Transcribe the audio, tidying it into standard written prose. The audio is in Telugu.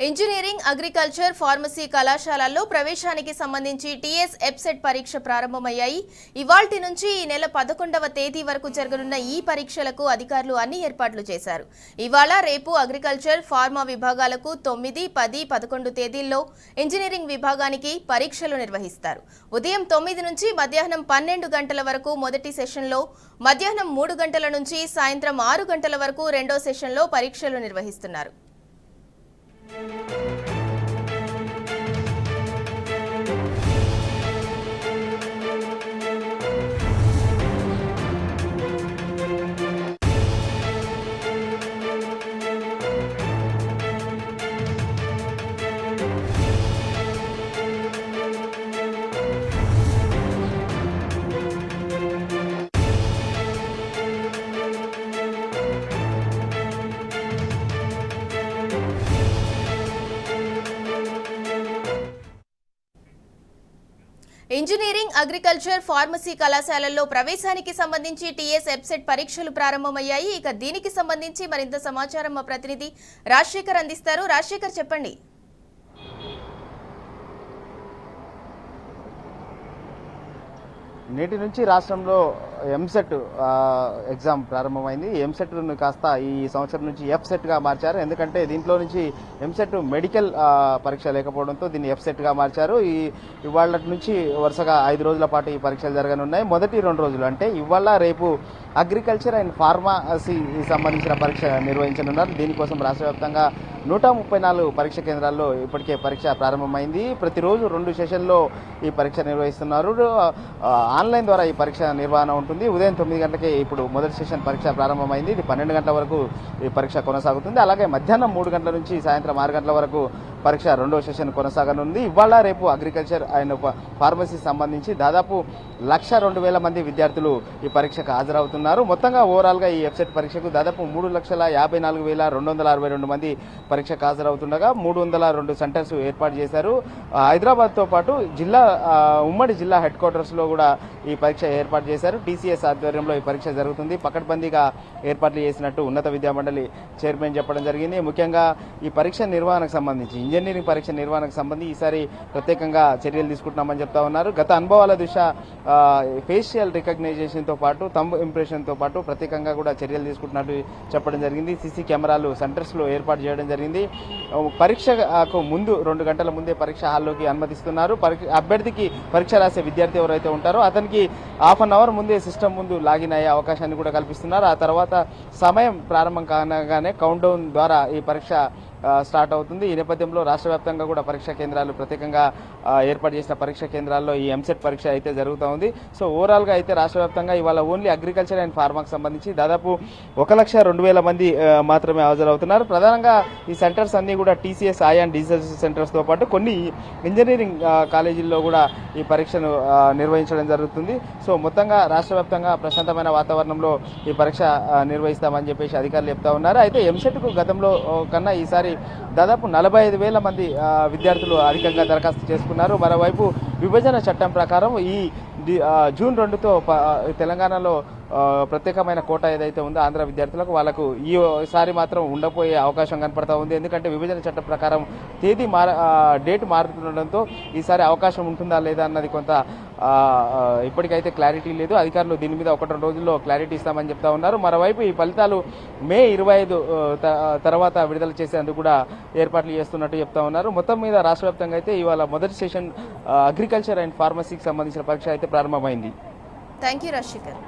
ఇంజనీరింగ్, అగ్రికల్చర్, ఫార్మసీ కళాశాలల్లో ప్రవేశానికి సంబంధించి టీఎస్ ఎబ్సెట్ పరీక్ష ప్రారంభమయ్యాయి. ఇవాల్టి నుంచి ఈ నెల 11వ తేదీ వరకు జరగనున్న ఈ పరీక్షలకు అధికారులు అన్ని ఏర్పాట్లు చేశారు. ఇవాళ, రేపు అగ్రికల్చర్, ఫార్మా విభాగాలకు 9, 10, 11 తేదీల్లో, ఇంజనీరింగ్ విభాగానికి పరీక్షలు నిర్వహిస్తారు. ఉదయం 9 నుంచి మధ్యాహ్నం 12 గంటల వరకు మొదటి సెషన్లో, మధ్యాహ్నం 3 గంటల నుంచి సాయంత్రం 6 గంటల వరకు రెండో సెషన్లో పరీక్షలు నిర్వహిస్తున్నారు. ఇంజనీరింగ్, అగ్రికల్చర్, ఫార్మసీ కళాశాలల్లో ప్రవేశానికి సంబంధించి టీఎస్ ఎబ్సెట్ పరీక్షలు ప్రారంభమయ్యాయి. ఇక దీనికి సంబంధించి మరింత సమాచారం మా ప్రతినిధి రాజశేఖర్ అందిస్తారు. రాజశేఖర్, చెప్పండి. నేటి నుంచి రాష్ట్రంలో ఎంసెట్ ఎగ్జామ్ ప్రారంభమైంది. ఎంసెట్ను కాస్త ఈ సంవత్సరం నుంచి ఎఫ్సెట్గా మార్చారు. ఎందుకంటే దీంట్లో నుంచి ఎంసెట్ మెడికల్ పరీక్ష లేకపోవడంతో దీన్ని ఎఫ్సెట్గా మార్చారు. ఇవాళ నుంచి వరుసగా 5 రోజుల పాటు ఈ పరీక్షలు జరగనున్నాయి. మొదటి 2 రోజులు అంటే ఇవాళ, రేపు అగ్రికల్చర్ అండ్ ఫార్మసీ సంబంధించిన పరీక్ష నిర్వహించనున్నారు. దీనికోసం రాష్ట్ర వ్యాప్తంగా 134 పరీక్ష కేంద్రాల్లో ఇప్పటికే పరీక్ష ప్రారంభమైంది. ప్రతిరోజు 2 సెషన్లో ఈ పరీక్ష నిర్వహిస్తున్నారు. ఆన్లైన్ ద్వారా ఈ పరీక్ష నిర్వహణ ఉంటుంది. ఉదయం 9 గంటలకే ఇప్పుడు మొదటి సెషన్ పరీక్ష ప్రారంభమైంది. ఇది 12 గంటల వరకు ఈ పరీక్ష కొనసాగుతుంది. అలాగే మధ్యాహ్నం 3 గంటల నుంచి సాయంత్రం 6 గంటల వరకు పరీక్ష రెండో సెషన్ కొనసాగనుంది. ఇవాళ, రేపు అగ్రికల్చర్ అండ్ ఫార్మసీ సంబంధించి దాదాపు 102,000 మంది విద్యార్థులు ఈ పరీక్షకు హాజరవుతున్నారు. మొత్తంగా ఓవరాల్గా ఈ ఎఫ్సెట్ పరీక్షకు దాదాపు 3,54,262 మంది పరీక్షకు హాజరవుతుండగా 302 సెంటర్స్ ఏర్పాటు చేశారు. హైదరాబాద్తో పాటు ఉమ్మడి జిల్లా హెడ్ క్వార్టర్స్లో కూడా ఈ పరీక్ష ఏర్పాటు చేశారు. టీసీఎస్ ఆధ్వర్యంలో ఈ పరీక్ష జరుగుతుంది. పకడ్బందీగా ఏర్పాట్లు చేసినట్టు ఉన్నత విద్యామండలి చైర్మన్ చెప్పడం జరిగింది. ముఖ్యంగా ఈ పరీక్ష నిర్వహణకు సంబంధించి, ఇంజనీరింగ్ పరీక్ష నిర్వహణకు సంబంధించి ఈసారి ప్రత్యేకంగా చర్యలు తీసుకుంటున్నామని చెప్తా ఉన్నారు. గత అనుభవాల దృష్ట్యా ఫేషియల్ రికగ్నైజేషన్తో పాటు, థంబ్ ఇంప్రెషన్తో పాటు ప్రత్యేకంగా కూడా చర్యలు తీసుకుంటున్నట్టు చెప్పడం జరిగింది. సీసీ కెమెరాలు సెంటర్స్లో ఏర్పాటు చేయడం జరిగింది. పరీక్షకు ముందు 2 గంటల ముందే పరీక్ష హాల్లోకి అనుమతిస్తున్నారు. అభ్యర్థికి పరీక్ష రాసే విద్యార్థి ఎవరైతే ఉంటారో అతనికి ½ అన్ అవర్ ముందే సిస్టమ్ ముందు లాగిన్ అయ్యే అవకాశాన్ని కూడా కల్పిస్తున్నారు. ఆ తర్వాత సమయం ప్రారంభం కాగానే కౌంట్ డౌన్ ద్వారా ఈ పరీక్ష స్టార్ట్ అవుతుంది. ఈ నేపథ్యంలో రాష్ట్ర వ్యాప్తంగా కూడా పరీక్షా కేంద్రాలు ప్రత్యేకంగా ఏర్పాటు చేసిన పరీక్షా కేంద్రాల్లో ఈ ఎంసెట్ పరీక్ష అయితే జరుగుతూ ఉంది. సో ఓవరాల్గా అయితే రాష్ట్ర వ్యాప్తంగా ఇవాళ ఓన్లీ అగ్రికల్చర్ అండ్ ఫార్మాకు సంబంధించి దాదాపు 1,02,000 మంది మాత్రమే హాజరవుతున్నారు. ప్రధానంగా ఈ సెంటర్స్ అన్ని కూడా టీసీఎస్, ఆయాన్ డిజిటల్ సెంటర్స్తో పాటు కొన్ని ఇంజనీరింగ్ కాలేజీల్లో కూడా ఈ పరీక్షను నిర్వహించడం జరుగుతుంది. సో మొత్తంగా రాష్ట్ర వ్యాప్తంగా ప్రశాంతమైన వాతావరణంలో ఈ పరీక్ష నిర్వహిస్తామని చెప్పేసి అధికారులు చెప్తా ఉన్నారు. అయితే ఎంసెట్కు గతంలో కన్నా ఈసారి దాదాపు 45,000 మంది విద్యార్థులు అధికంగా దరఖాస్తు చేసుకున్నారు. మరోవైపు విభజన చట్టం ప్రకారం ఈ జూన్ 2తో తెలంగాణలో ప్రత్యేకమైన కోటా ఏదైతే ఉందో ఆంధ్ర విద్యార్థులకు, వాళ్ళకు ఈసారి మాత్రం ఉండపోయే అవకాశం కనపడతా ఉంది. ఎందుకంటే విభజన చట్టం ప్రకారం డేట్ మారుతుండడంతో ఈసారి అవకాశం ఉంటుందా లేదా అన్నది కొంత ఇప్పటికైతే క్లారిటీ లేదు. అధికారులు దీని మీద 1-2 రోజుల్లో క్లారిటీ ఇస్తామని చెప్తా ఉన్నారు. మరోవైపు ఈ ఫలితాలు మే 25 తర్వాత విడుదల చేసేందుకు కూడా ఏర్పాట్లు చేస్తున్నట్టు చెప్తా ఉన్నారు. మొత్తం మీద రాష్ట్ర వ్యాప్తంగా అయితే ఇవాళ మొదటి సెషన్ అగ్రికల్చర్ అండ్ ఫార్మసీకి సంబంధించిన పరీక్ష అయితే ప్రారంభమైంది. Thank you Rajasekhar.